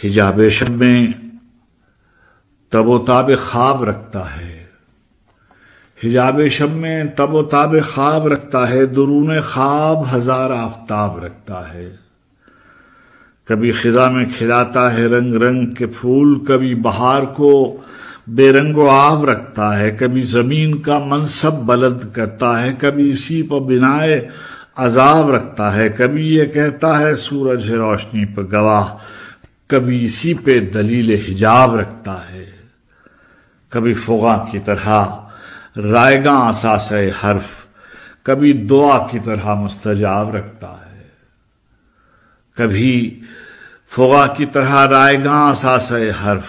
حجاب شب میں تب و تاب خواب رکھتا ہے، حجاب شب میں تب و تاب خواب رکھتا ہے، درون خواب ہزار آفتاب رکھتا ہے۔ کبھی خزاں میں کھلاتا ہے رنگ رنگ کے پھول، کبھی بہار کو بے رنگ و آب رکھتا ہے، کبھی زمین کا منصب بلند کرتا ہے، کبھی اسی پر بنائے عذاب رکھتا ہے، کبھی یہ کہتا ہے سورج ہے روشنی پر گواہ، کبھی اسی پہ دلیل حجاب رکھتا ہے۔ کبھی فغاں کی طرح رائگاں اثاثہ حرف، کبھی دعا کی طرح مستجاب رکھتا ہے۔ کبھی فغاں کی طرح رائگاں اثاثہ حرف،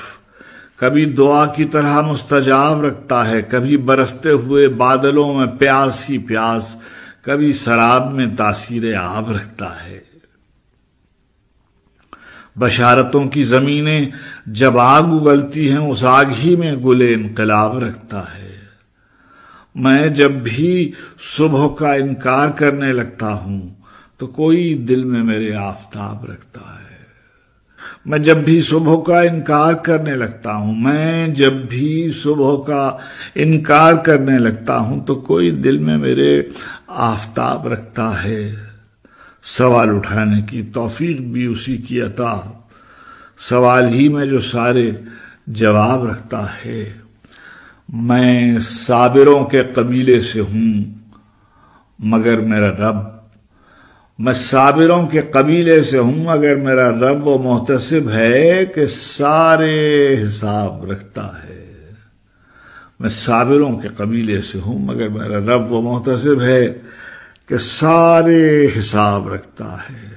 کبھی دعا کی طرح مستجاب رکھتا ہے، کبھی برستے ہوئے بادلوں میں پیاس ہی پیاس، کبھی سراب میں تاثیر آب رکھتا ہے۔ بشارتوں کی زمینیں جب آگ اگلتی ہیں، اس آگ ہی میں گل انقلاب رکھتا ہے۔ میں جب بھی صبح کا انکار کرنے لگتا ہوں تو کوئی دل میں میرے آفتاب رکھتا ہے۔ میں جب بھی صبح کا انکار کرنے لگتا ہوں، میں جب بھی صبح کا انکار کرنے لگتا ہوں تو کوئی دل میں میرے آفتاب رکھتا ہے۔ سوال اٹھانے کی توفیق بھی اسی کی عطا، سوال ہی میں جو سارے جواب رکھتا ہے۔ میں صابروں کے قبیلے سے ہوں مگر میرا رب، میں صابروں کے قبیلے سے ہوں مگر میرا رب وہ محتسب ہے کہ سارے حساب رکھتا ہے۔ میں صابروں کے قبیلے سے ہوں مگر میرا رب وہ محتسب ہے کہ سارے حساب رکھتا ہے۔